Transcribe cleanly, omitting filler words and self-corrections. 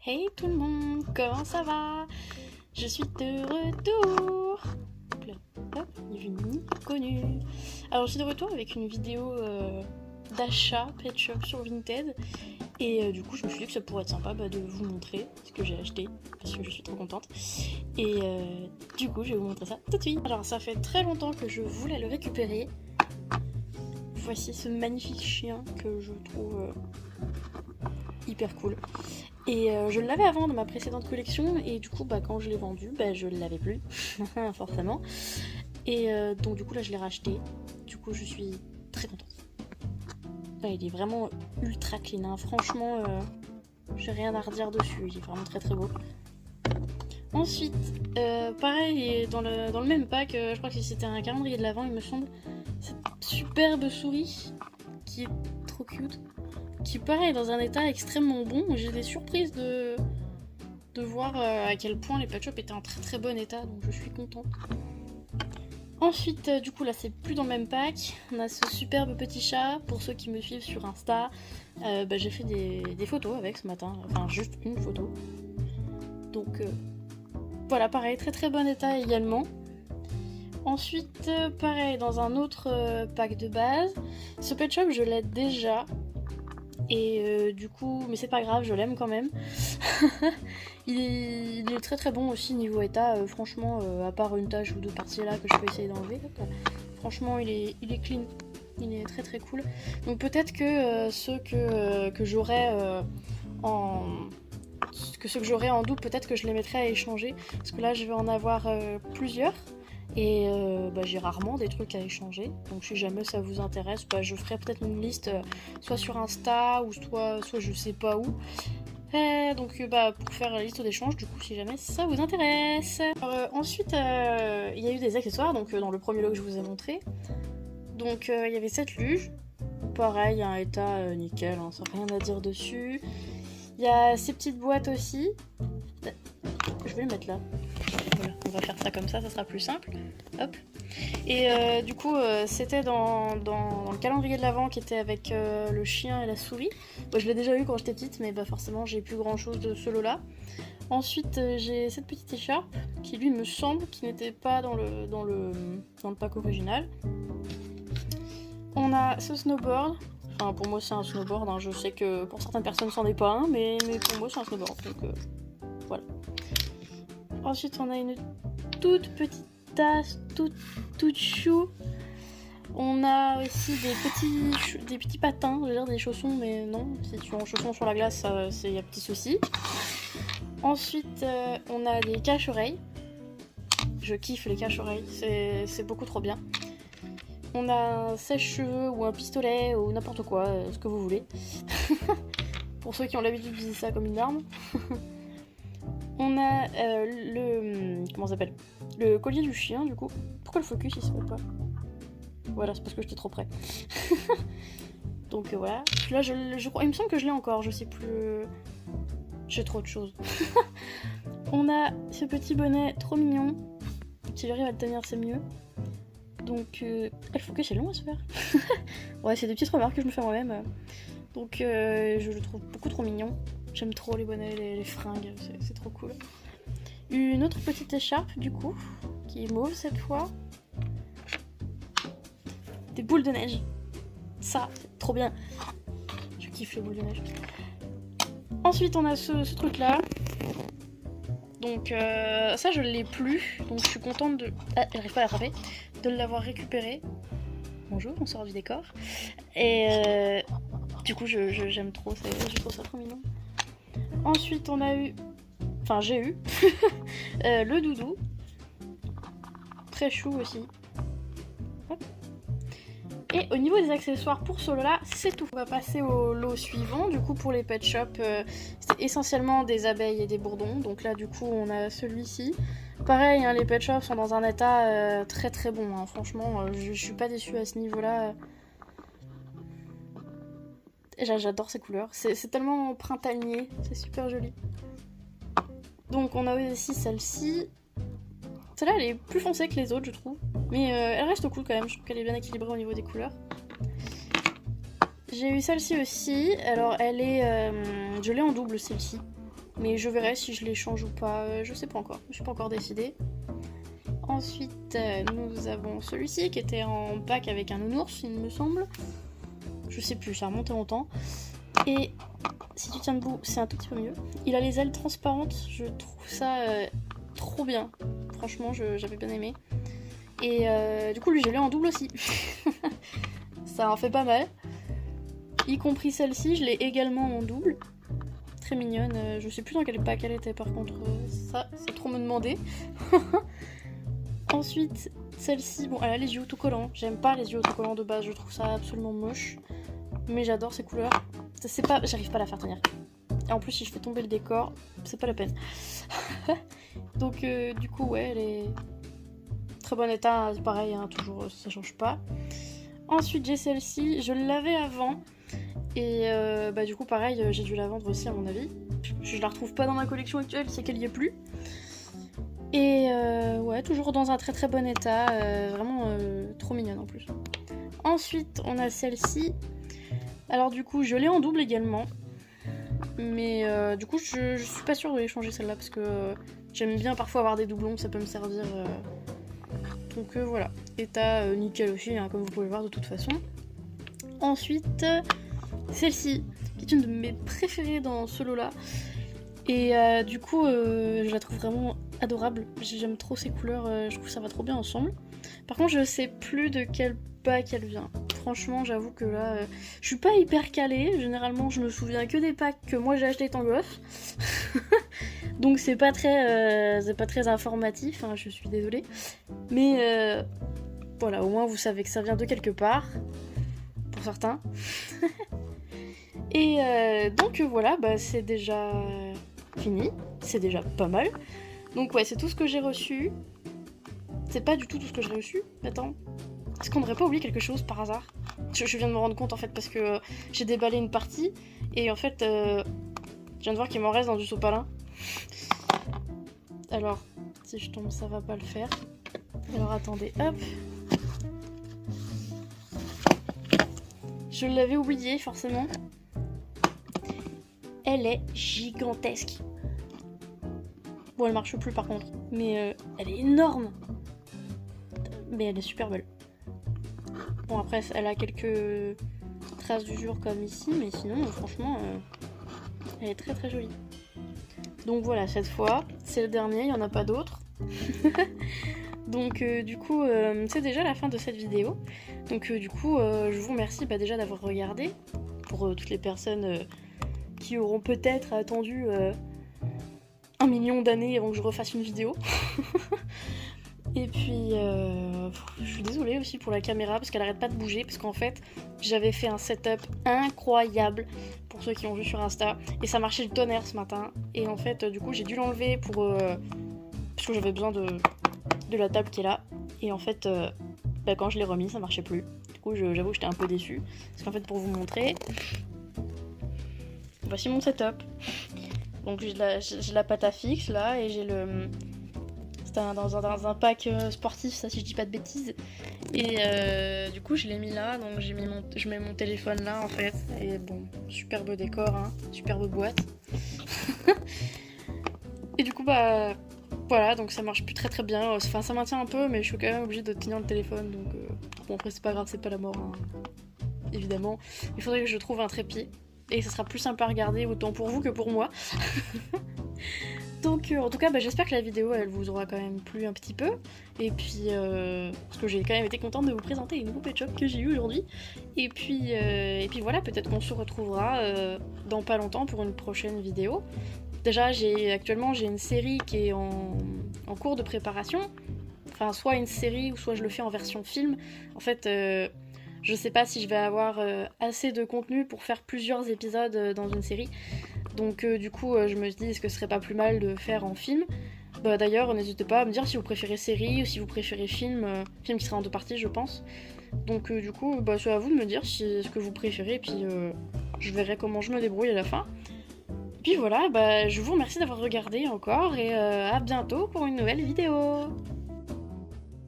Hey tout le monde, comment ça va? Je suis de retour. Hop là, hop, ni connu. Alors je suis de retour avec une vidéo d'achat Pet Shop sur Vinted. Et du coup je me suis dit que ça pourrait être sympa de vous montrer ce que j'ai acheté, parce que je suis trop contente. Et du coup je vais vous montrer ça tout de suite. Alors ça fait très longtemps que je voulais le récupérer. Voici ce magnifique chien que je trouve hyper cool. Et je l'avais avant dans ma précédente collection et du coup quand je l'ai vendu, je l'avais plus, forcément. Et donc du coup là je l'ai racheté, du coup je suis très contente. Ouais, il est vraiment ultra clean, hein. Franchement j'ai rien à redire dessus, il est vraiment très très beau. Ensuite, pareil, dans le même pack, je crois que c'était un calendrier de l'Avent il me semble, cette superbe souris qui est trop cute. Qui pareil dans un état extrêmement bon. J'ai des surprises de voir à quel point les Pet Shop étaient en très très bon état, donc je suis contente. Ensuite, du coup là c'est plus dans le même pack, on a ce superbe petit chat. Pour ceux qui me suivent sur Insta, j'ai fait des photos avec ce matin, enfin juste une photo. Donc voilà, pareil, très très bon état également. Ensuite, pareil, dans un autre pack de base, ce Pet Shop je l'ai déjà. Et du coup, mais c'est pas grave, je l'aime quand même. il est très très bon aussi niveau état, franchement, à part une tache ou deux parties là que je peux essayer d'enlever. Franchement, il est clean, il est très très cool. Donc peut-être que ceux que j'aurai en double, peut-être que je les mettrai à échanger. Parce que là, je vais en avoir plusieurs. Et j'ai rarement des trucs à échanger, donc si jamais ça vous intéresse, je ferai peut-être une liste soit sur Insta ou soit je sais pas où. Donc pour faire la liste d'échange, du coup si jamais ça vous intéresse. Ensuite il y a eu des accessoires, donc dans le premier lot que je vous ai montré. Donc il y avait cette luge, pareil, un état nickel, hein, sans rien à dire dessus. Il y a ces petites boîtes aussi. Je vais le mettre là. Voilà, on va faire ça comme ça sera plus simple. Hop. Et du coup, c'était dans le calendrier de l'Avent qui était avec le chien et la souris. Je l'ai déjà eu quand j'étais petite, mais forcément, j'ai plus grand chose de ce lot-là. Ensuite, j'ai cette petite écharpe qui, lui, me semble qui n'était pas dans le pack original. On a ce snowboard. Enfin, pour moi, c'est un snowboard. Hein. Je sais que pour certaines personnes, c'en est pas un, mais pour moi, c'est un snowboard. Donc, voilà. Ensuite, on a une toute petite tasse, toute chou. On a aussi des petits patins, je veux dire des chaussons, mais non, si tu es en chaussons sur la glace, il y a petit souci. Ensuite, on a des cache-oreilles. Je kiffe les cache-oreilles, c'est beaucoup trop bien. On a un sèche-cheveux ou un pistolet ou n'importe quoi, ce que vous voulez. Pour ceux qui ont l'habitude d'utiliser ça comme une arme. On a comment ça s'appelle, le collier du chien, du coup. Pourquoi le focus il se fait pas? Voilà, c'est parce que j'étais trop près. Donc voilà. Là, je crois, il me semble que je l'ai encore, je sais plus. J'ai trop de choses. On a ce petit bonnet trop mignon. Si j'arrive à le tenir, c'est mieux. Donc, le focus c'est long à se faire. Ouais, c'est des petites remarques que je me fais moi-même. Donc, je le trouve beaucoup trop mignon. J'aime trop les bonnets, les fringues, c'est trop cool. Une autre petite écharpe du coup, qui est mauve cette fois. Des boules de neige. Ça, c'est trop bien. Je kiffe les boules de neige. Ensuite on a ce truc là. Donc ça je l'ai plus, donc je suis contente de... Ah, j'arrive pas à l'attraper. De l'avoir récupéré. Bonjour, on sort du décor. Et du coup j'aime trop, je trouve ça trop mignon. Ensuite on a eu, enfin j'ai eu le doudou, très chou aussi. Hop. Et au niveau des accessoires pour ce lot là, c'est tout. On va passer au lot suivant. Du coup pour les Pet Shop, c'est essentiellement des abeilles et des bourdons. Donc là du coup on a celui-ci. Pareil, hein, les Pet Shop sont dans un état très très bon. Hein. Franchement, je suis pas déçue à ce niveau là. J'adore ces couleurs, c'est tellement printanier, c'est super joli. Donc on a aussi celle-ci. Celle-là elle est plus foncée que les autres je trouve. Mais elle reste cool quand même, je trouve qu'elle est bien équilibrée au niveau des couleurs. J'ai eu celle-ci aussi, alors elle est... je l'ai en double celle-ci. mais je verrai si je les change ou pas, je sais pas encore, je suis pas encore décidée. Ensuite, nous avons celui-ci qui était en pack avec un nounours, il me semble. Je sais plus, ça remonte à longtemps. Et si tu tiens debout, c'est un tout petit peu mieux. Il a les ailes transparentes, je trouve ça trop bien. Franchement, j'avais bien aimé. Et du coup, lui, je l'ai en double aussi. Ça en fait pas mal. Y compris celle-ci, je l'ai également en double. Très mignonne. Je sais plus dans quel pack elle était par contre. Ça, c'est trop me demander. Ensuite, celle-ci, bon, elle a les yeux autocollants. J'aime pas les yeux autocollants de base, je trouve ça absolument moche. Mais j'adore ces couleurs. J'arrive pas à la faire tenir. Et en plus, si je fais tomber le décor, c'est pas la peine. Donc, du coup, ouais, elle est très bon état. C'est pareil, hein, toujours, ça change pas. Ensuite, j'ai celle-ci. Je l'avais avant. Et du coup, pareil, j'ai dû la vendre aussi, à mon avis. Je la retrouve pas dans ma collection actuelle, c'est qu'elle y est plus. Et ouais, toujours dans un très très bon état, vraiment trop mignonne en plus. Ensuite, on a celle-ci. Alors du coup, je l'ai en double également. Mais du coup, je suis pas sûre de les changer celle-là parce que j'aime bien parfois avoir des doublons, ça peut me servir. Donc voilà, état nickel aussi, hein, comme vous pouvez le voir de toute façon. Ensuite, celle-ci, qui est une de mes préférées dans ce lot-là. Et du coup, je la trouve vraiment adorable. J'aime trop ces couleurs, je trouve que ça va trop bien ensemble. Par contre, je sais plus de quel pack elle vient. Franchement, j'avoue que là, je suis pas hyper calée. Généralement, je me souviens que des packs que moi j'ai acheté étant gosse. Donc c'est pas très informatif, hein, je suis désolée. Mais voilà, au moins vous savez que ça vient de quelque part. Pour certains. Et donc voilà, c'est déjà fini. C'est déjà pas mal. Donc ouais, c'est tout ce que j'ai reçu. C'est pas du tout ce que j'ai reçu. Attends. Est-ce qu'on n'aurait pas oublié quelque chose par hasard ? Je viens de me rendre compte en fait parce que j'ai déballé une partie et en fait je viens de voir qu'il m'en reste dans du sopalin. Alors, si je tombe, ça va pas le faire. Alors attendez, hop. Je l'avais oublié forcément. Elle est gigantesque. Bon, elle marche plus par contre, mais elle est énorme. Mais elle est super belle. Bon, après, elle a quelques traces d'usure comme ici, mais sinon, franchement, elle est très très jolie. Donc voilà, cette fois, c'est le dernier, il n'y en a pas d'autres. Donc du coup, c'est déjà la fin de cette vidéo. Donc du coup, je vous remercie déjà d'avoir regardé. Pour toutes les personnes qui auront peut-être attendu 1 million d'années avant que je refasse une vidéo. Et puis, je suis désolée aussi pour la caméra parce qu'elle arrête pas de bouger. Parce qu'en fait, j'avais fait un setup incroyable pour ceux qui ont vu sur Insta. Et ça marchait le tonnerre ce matin. Et en fait, du coup, j'ai dû l'enlever parce que j'avais besoin de la table qui est là. Et en fait, quand je l'ai remis, ça marchait plus. Du coup, j'avoue que j'étais un peu déçue. Parce qu'en fait, pour vous montrer, voici mon setup. Donc j'ai la pâte à fixe là et j'ai le... C'était dans un pack sportif, ça si je dis pas de bêtises. Et du coup je l'ai mis là, donc je mets mon téléphone là en fait. Et bon, superbe décor, hein, superbe boîte. Et du coup voilà, donc ça marche plus très très bien. Enfin ça maintient un peu, mais je suis quand même obligée de tenir le téléphone. Donc bon après c'est pas grave, c'est pas la mort, hein. Évidemment. Il faudrait que je trouve un trépied. Et ça sera plus simple à regarder autant pour vous que pour moi. Donc en tout cas j'espère que la vidéo elle vous aura quand même plu un petit peu. Et puis parce que j'ai quand même été contente de vous présenter les nouveaux pet shops que j'ai eu aujourd'hui. Et puis voilà, peut-être qu'on se retrouvera dans pas longtemps pour une prochaine vidéo. Déjà actuellement j'ai une série qui est en cours de préparation. Enfin soit une série ou soit je le fais en version film. En fait je sais pas si je vais avoir assez de contenu pour faire plusieurs épisodes dans une série. Donc du coup je me dis est-ce que ce serait pas plus mal de faire en film. D'ailleurs n'hésitez pas à me dire si vous préférez série ou si vous préférez film. Film qui sera en 2 parties je pense. Donc du coup c'est à vous de me dire ce que vous préférez. Et puis je verrai comment je me débrouille à la fin. Et puis voilà, je vous remercie d'avoir regardé encore. Et à bientôt pour une nouvelle vidéo.